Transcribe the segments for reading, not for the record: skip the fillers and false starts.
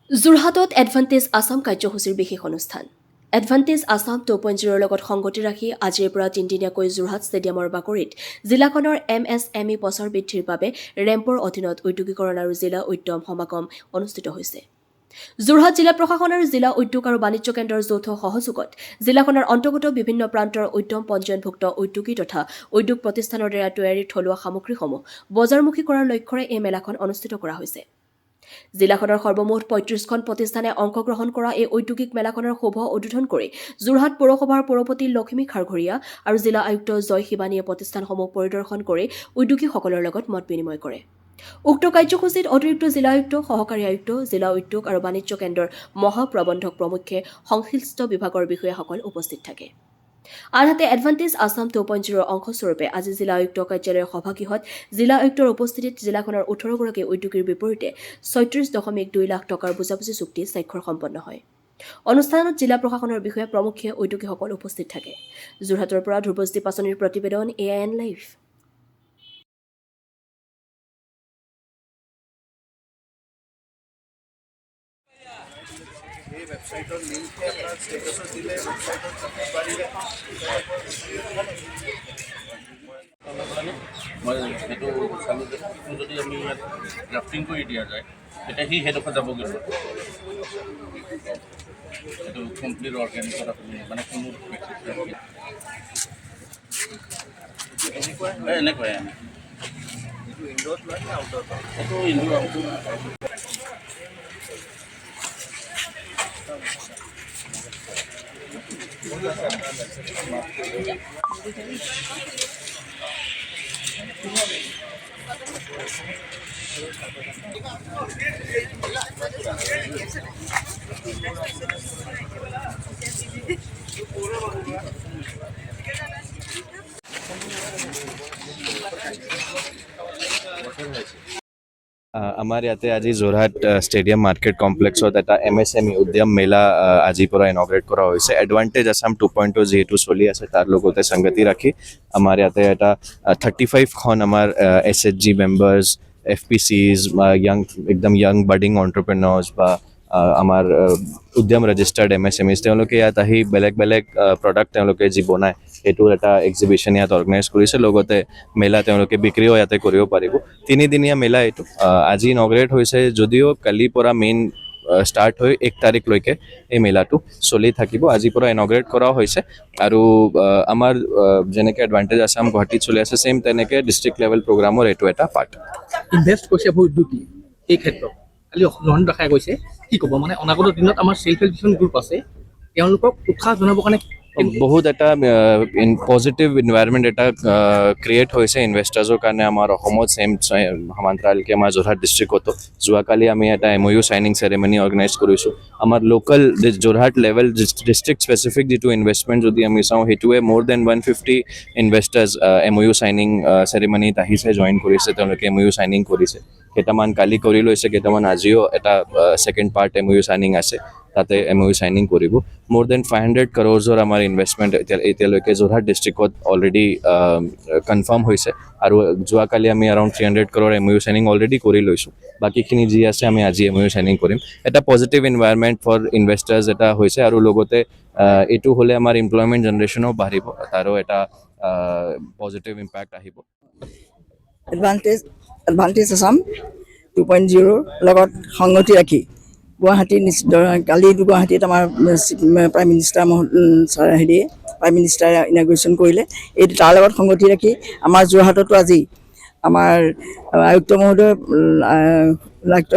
যোৰহাটত এডভান্টেজ আছাম কাৰ্যসূচীৰ বিশেষ অনুষ্ঠান এডভান্টেজ আছাম 2.0 লগত সংগতি ৰাখি আজিৰ পৰা তিনিদিনীয়াকৈ যোৰহাট ষ্টেডিয়ামৰ বাকৰিত জিলাখনৰ MSME প্ৰচাৰ বৃদ্ধিৰ বাবে ৰেম্পৰ অধীনত উদ্যোগীকৰণ আৰু জিলা উদ্যম সমাগম অনুষ্ঠিত হৈছে। যোৰহাট জিলা প্ৰশাসন আৰু জিলা উদ্যোগ আৰু বাণিজ্য কেন্দ্ৰৰ যৌথ সহযোগত জিলাখনৰ অন্তৰ্গত বিভিন্ন প্ৰান্তৰ উদ্যম পঞ্জীয়নভুক্ত উদ্যোগী তথা উদ্যোগ প্ৰতিষ্ঠানৰ দ্বাৰা তৈয়াৰী থলুৱা সামগ্ৰীসমূহ বজাৰমুখী কৰাৰ লক্ষ্যৰে এই মেলাখন অনুষ্ঠিত কৰা হৈছে। জিলাখনৰ সৰ্বমুঠ ৩৫খন প্ৰতিষ্ঠানে অংশগ্ৰহণ কৰা এই ঔদ্যোগিক মেলাখনৰ শুভ উদ্বোধন কৰি যোৰহাট পৌৰসভাৰ পৌৰপতি লক্ষ্মী খাৰঘৰীয়া আৰু জিলা আয়ুক্ত জয় শিৱানীয়ে প্ৰতিষ্ঠানসমূহ পৰিদৰ্শন কৰি উদ্যোগীসকলৰ লগত মত বিনিময় কৰে। উক্ত কাৰ্যসূচীত অতিৰিক্ত জিলা আয়ুক্ত, সহকাৰী আয়ুক্ত, জিলা উদ্যোগ আৰু বাণিজ্য কেন্দ্ৰৰ মহাপ্ৰবন্ধক প্ৰমুখ্যে সংশ্লিষ্ট বিভাগৰ বিষয়াসকল উপস্থিত থাকে। আনহাতে এডভান্টেজ আছাম 2.0 অংশস্বৰূপে আজি জিলা আয়ুক্ত কাৰ্যালয়ৰ সভাগৃহত জিলা আয়ুক্তৰ উপস্থিতিত জিলাখনৰ 18গৰাকী উদ্যোগীৰ বিপৰীতে 36.2 লাখ টকাৰ বুজাবুজি চুক্তি স্বাক্ষৰ সম্পন্ন হয়। অনুষ্ঠানত জিলা প্ৰশাসনৰ বিষয়া প্ৰমুখ্যে উদ্যোগীসকল উপস্থিত থাকে। যোৰহাটৰ পৰা ধ্ৰুৱজ্যোতি পাচনিৰ প্ৰতিবেদন AIN লাইভ। এই ৱেবছাইটৰ লিংকটো আপোনাৰ ষ্টেটাছত দিলে ৱেবছাইটত পাৰিলে মই সেইটো চালোঁ যে যদি আমি ইয়াত ড্ৰাফটিং কৰি দিয়া যায় তেতিয়া সি সেইডোখৰ যাব কিন্তু সেইটো কমপ্লিট অৰ্গেনিকত আপুনি মানে কোনো এনেকুৱাই এইটো ইনডোৰত লয় নে আউটডোৰত সেইটো ইনডোৰ আমাৰ ইয়াতে আজি যোৰহাট ষ্টেডিয়াম মাৰ্কেট কমপ্লেক্সত এটা MSME উদ্যম মেলা আজিৰ পৰা ইনগ্ৰেট কৰা হৈছে। এডভান্টেজ আছাম 2.0 যিহেতু চলি আছে তাৰ লগতে সংগতি ৰাখি আমাৰ ইয়াতে এটা 35খন আমাৰ SHG মেম্বাৰ্ছ, FPCs, একদম য়াং বাডিং এণ্টাৰপ্ৰেনাৰ্ছ বা আমাৰ উদ্যম ৰেজিষ্টাৰ্ড MSMEs তেওঁলোকে ইয়াত আহি বেলেগ বেলেগ প্ৰডাক্ট তেওঁলোকে যি বনায় সেইটোৰ এটা এক্সিবিশ্যন ইয়াত অৰ্গেনাইজ কৰিছে। লগতে মেলা তেওঁলোকে বিক্ৰীও ইয়াতে কৰিব পাৰিব। তিনিদিনীয়া মেলা এইটো আজি ইনগ্ৰেট হৈছে যদিও কালিৰ পৰা মেইন ষ্টাৰ্ট হৈ 1 তাৰিখলৈকে এই মেলাটো চলি থাকিব। আজিৰ পৰা ইনগ্ৰেট কৰাও হৈছে আৰু আমাৰ যেনেকৈ এডভান্টেজ আছাম গুৱাহাটীত চলি আছে ছেইম তেনেকৈ ডিষ্ট্ৰিক্ট লেভেল প্ৰগ্ৰামৰ এইটো এটা পাৰ্ট। ইনভেষ্ট কৰিছে বহু উদ্যোগী এই ক্ষেত্ৰত কালি অংশগ্ৰহণ দেখাই গৈছে। কি ক'ব মানে অনাগত দিনত আমাৰ চেল্ফ হেল্প কিছুমান গ্ৰুপ আছে তেওঁলোকক উৎসাহ জনাবৰ কাৰণে বহুত এটা পজিটিভ ইনভাইৰমেণ্ট এটা ক্ৰিয়েট হৈছে ইনভেষ্টাৰ্ছৰ কাৰণে আমাৰ অসমত ছেইম সমান্তৰালকৈ আমাৰ যোৰহাট ডিষ্ট্ৰিক্টতো যোৱাকালি আমি এটা MOU চাইনিং চেৰেমনি অৰ্গেনাইজ কৰিছোঁ। আমাৰ local Jorhat level district specific যিটো ইনভেষ্টমেণ্ট যদি আমি চাওঁ সেইটোৱে more than 150 investors MOU signing চেৰেমনিত আহিছে, জইন কৰিছে, তেওঁলোকে MOU চাইনিং কৰিছে। কেইটামান কালি কৰি লৈছে, কেইটামান আজিও এটা ছেকেণ্ড পাৰ্ট MOU চাইনিং আছে, তাতে MOU চাইনিং কৰিব। more than 500 crores আমাৰ ইনভেষ্টমেণ্ট এতিয়ালৈকে যোৰহাট ডিষ্ট্ৰিক্টত অলৰেডি কনফাৰ্ম হৈছে আৰু যোৱাকালি আমি around 300 crore MOU signing already কৰি লৈছোঁ। বাকীখিনি যি আছে আমি আজি MOU চাইনিং কৰিম। এটা পজিটিভ এনভাইৰনমেণ্ট ফৰ ইনভেষ্টাৰ্ছ এটা হৈছে আৰু লগতে এইটো হ'লে আমাৰ এমপ্লয়মেণ্ট জেনেৰেশ্যনো বাঢ়িব, তাৰো এটা পজিটিভ ইম্পেক্ট আহিব। এডভান্টেজ আছাম 2.0 লগত সংগতি ৰাখি গুৱাহাটী কালি গুৱাহাটীত আমাৰ প্ৰাইম মিনিষ্টাৰে ইনাগুৰেশ্যন কৰিলে। এই তাৰ লগত সংগতি ৰাখি আমাৰ যোৰহাটতো আজি আমাৰ আয়ুক্ত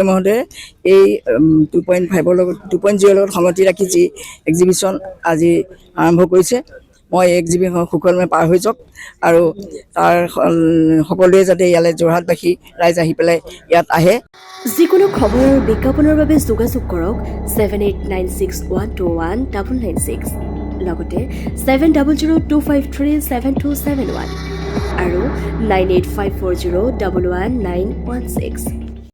মহোদয়ে এই 2.0 লগত সংগতি ৰাখি যি এক্সিবিশ্যন আজি আৰম্ভ কৰিছে, মই এই এক্সিবিশ্যন সুকলমে পাৰ হৈ যাওক আৰু তাৰ সকলোৱে যাতে ইয়ালৈ যোৰহাটবাসী ৰাইজ আহি পেলাই ইয়াত আহে। যিকোনো খবৰ আৰু বিজ্ঞাপনৰ বাবে যোগাযোগ কৰক 7896121996 লগতে 7002537271 আৰু 98540119116।